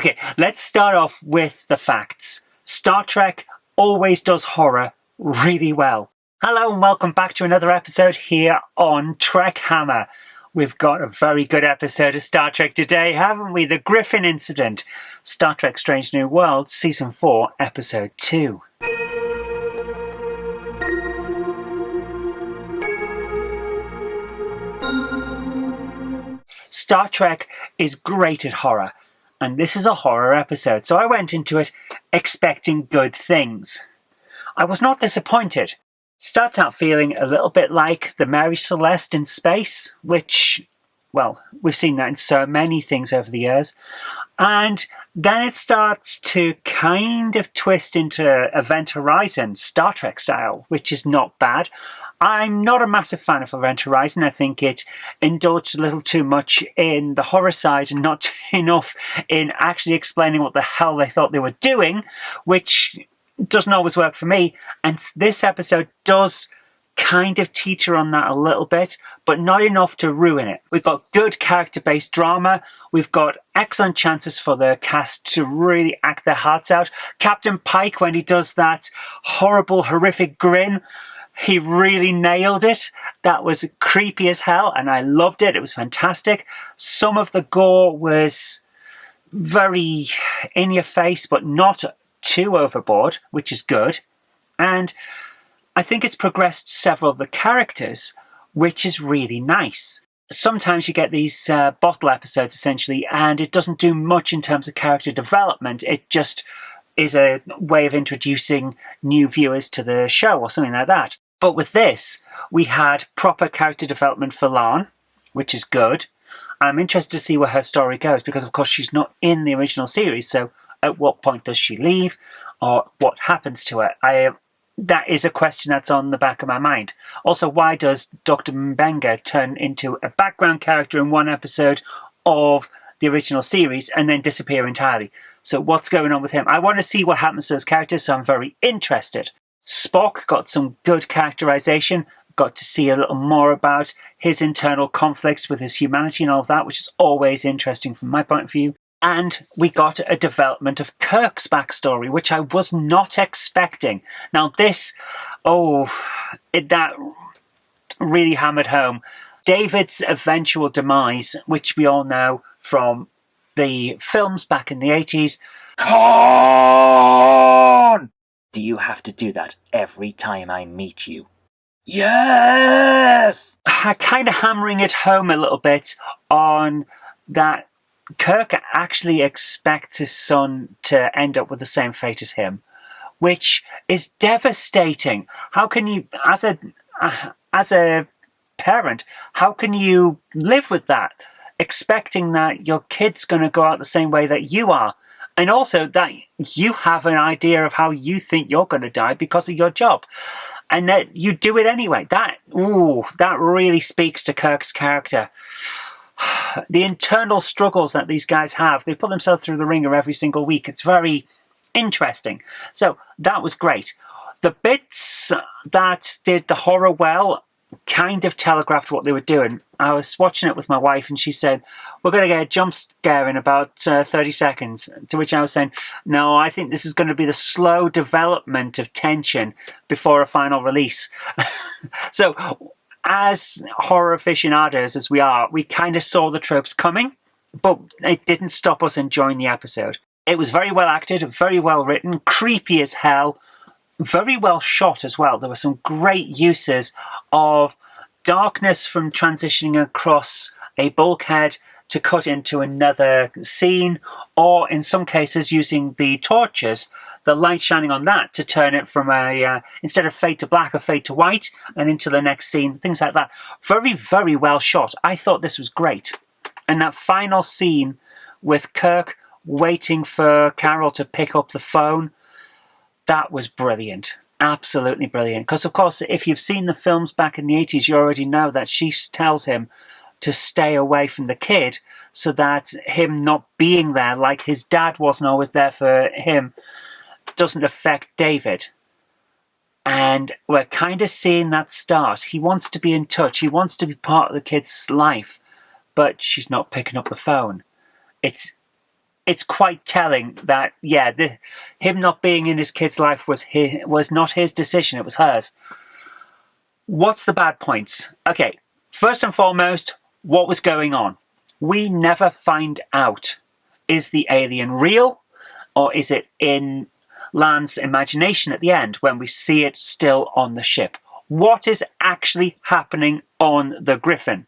Okay, let's start off with the facts. Star Trek always does horror really well. Hello and welcome back to another episode here on TrekHammer. We've got a very good episode of Star Trek today, haven't we? The Griffin Incident, Star Trek Strange New Worlds, Season 4, Episode 2. Star Trek is great at horror, and this is a horror episode, so I went into it expecting good things. I was not disappointed. Starts out feeling a little bit like the Mary Celeste in space, which, well, we've seen that in so many things over the years. And then it starts to kind of twist into Event Horizon, Star Trek style, which is not bad. I'm not a massive fan of Event Horizon. I think it indulged a little too much in the horror side and not enough in actually explaining what the hell they thought they were doing, which doesn't always work for me. And this episode does kind of teeter on that a little bit, but not enough to ruin it. We've got good character-based drama. We've got excellent chances for the cast to really act their hearts out. Captain Pike, when he does that horrible, horrific grin, he really nailed it. That was creepy as hell, and I loved it. It was fantastic. Some of the gore was very in your face, but not too overboard, which is good. And I think it's progressed several of the characters, which is really nice. Sometimes you get these bottle episodes, essentially, and it doesn't do much in terms of character development. It just is a way of introducing new viewers to the show or something like that. But with this, we had proper character development for La'an, which is good. I'm interested to see where her story goes, because of course she's not in the original series, so at what point does she leave, or what happens to her? That is a question that's on the back of my mind. Also, why does Dr. Mbenga turn into a background character in one episode of the original series and then disappear entirely? So what's going on with him? I want to see what happens to those characters, so I'm very interested. Spock got some good characterization, got to see a little more about his internal conflicts with his humanity and all of that, which is always interesting from my point of view. And we got a development of Kirk's backstory, which I was not expecting. Now this, that really hammered home. David's eventual demise, which we all know from the films back in the 80s. Khan! Do you have to do that every time I meet you? Yes! Kind of hammering it home a little bit on that Kirk actually expects his son to end up with the same fate as him, which is devastating. How can you, as a parent, how can you live with that? Expecting that your kid's going to go out the same way that you are. And also that you have an idea of how you think you're going to die because of your job. And that you do it anyway. That really speaks to Kirk's character. The internal struggles that these guys have, they put themselves through the ringer every single week. It's very interesting. So that was great. The bits that did the horror well kind of telegraphed what they were doing. I was watching it with my wife and she said, we're going to get a jump scare in about 30 seconds. To which I was saying, no, I think this is going to be the slow development of tension before a final release. So as horror aficionados as we are, we kind of saw the tropes coming, but it didn't stop us enjoying the episode. It was very well acted, very well written, creepy as hell, very well shot as well. There were some great uses of darkness from transitioning across a bulkhead to cut into another scene, or in some cases using the torches, the light shining on that to turn it from instead of fade to black, a fade to white, and into the next scene, things like that. Very, very well shot. I thought this was great. And that final scene with Kirk waiting for Carol to pick up the phone, that was brilliant. Absolutely brilliant. Because, of course, if you've seen the films back in the 80s, you already know that she tells him to stay away from the kid so that him not being there, like his dad wasn't always there for him, doesn't affect David. And we're kind of seeing that start. He wants to be in touch. He wants to be part of the kid's life, but she's not picking up the phone. It's it's quite telling that, yeah, him not being in his kid's life was not his decision, it was hers. What's the bad points? Okay, first and foremost, what was going on? We never find out. Is the alien real, or is it in Lan's imagination at the end when we see it still on the ship? What is actually happening on the Griffin?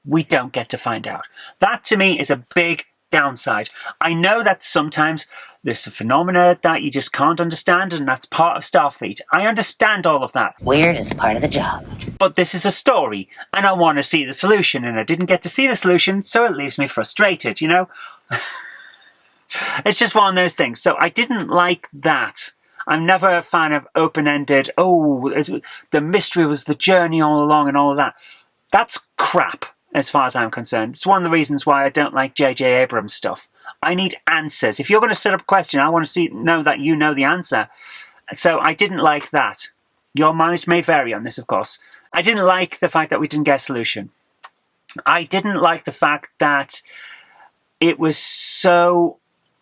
We don't get to find out. That to me is a big downside. I know that sometimes there's a phenomena that you just can't understand, and that's part of Starfleet. I understand all of that. Weird is part of the job. But this is a story, and I want to see the solution, and I didn't get to see the solution, so it leaves me frustrated, you know? It's just one of those things. So I didn't like that. I'm never a fan of open-ended, the mystery was the journey all along and all of that. That's crap, as far as I'm concerned. It's one of the reasons why I don't like J.J. Abrams stuff. I need answers. If you're going to set up a question, I want to know that you know the answer. So I didn't like that. Your mileage may vary on this, of course. I didn't like the fact that we didn't get a solution. I didn't like the fact that it was so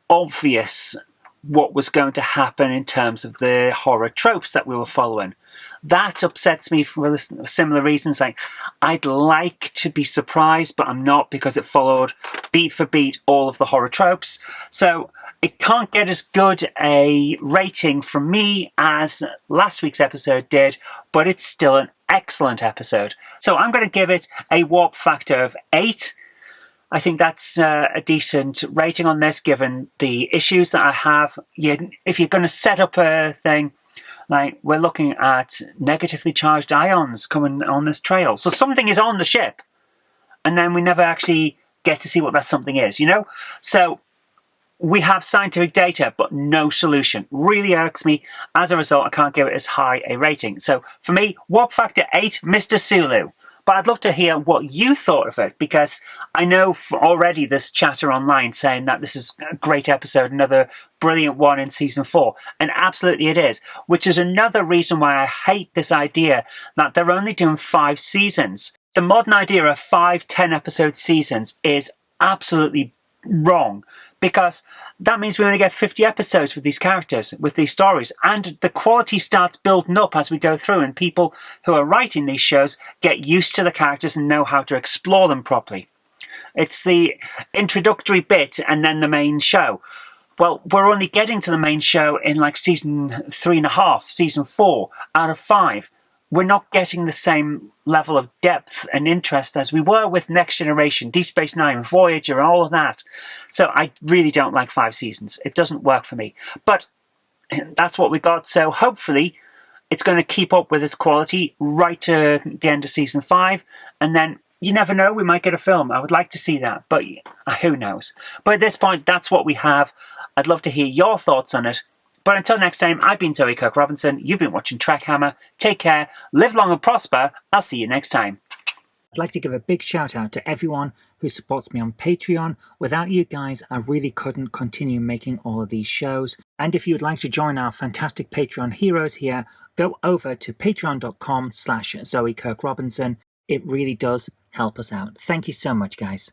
obvious what was going to happen in terms of the horror tropes that we were following. That upsets me for similar reasons. Like, I'd like to be surprised, but I'm not, because it followed beat for beat all of the horror tropes. So it can't get as good a rating from me as last week's episode did, but it's still an excellent episode. So I'm going to give it a warp factor of 8. I think that's a decent rating on this, given the issues that I have. If you're going to set up a thing, like, we're looking at negatively charged ions coming on this trail. So something is on the ship, and then we never actually get to see what that something is, you know? So we have scientific data, but no solution. Really irks me. As a result, I can't give it as high a rating. So for me, warp factor 8, Mr. Sulu. But I'd love to hear what you thought of it, because I know already there's chatter online saying that this is a great episode, another brilliant one in season 4. And absolutely it is, which is another reason why I hate this idea that they're only doing 5 seasons. The modern idea of 5 10-episode seasons is absolutely wrong, because that means we only get 50 episodes with these characters, with these stories, and the quality starts building up as we go through, and people who are writing these shows get used to the characters and know how to explore them properly. It's the introductory bit and then the main show. Well, we're only getting to the main show in like season 3.5, season 4 out of 5. We're not getting the same level of depth and interest as we were with Next Generation, Deep Space Nine, Voyager, and all of that. So I really don't like 5 seasons. It doesn't work for me. But that's what we got. So hopefully it's going to keep up with its quality right to the end of season 5. And then you never know, we might get a film. I would like to see that, but who knows? But at this point, that's what we have. I'd love to hear your thoughts on it. But until next time, I've been Zoe Kirk-Robinson. You've been watching TrekHammer. Take care, live long and prosper. I'll see you next time. I'd like to give a big shout out to everyone who supports me on Patreon. Without you guys, I really couldn't continue making all of these shows. And if you'd like to join our fantastic Patreon heroes here, go over to patreon.com/Zoe Kirk-Robinson. It really does help us out. Thank you so much, guys.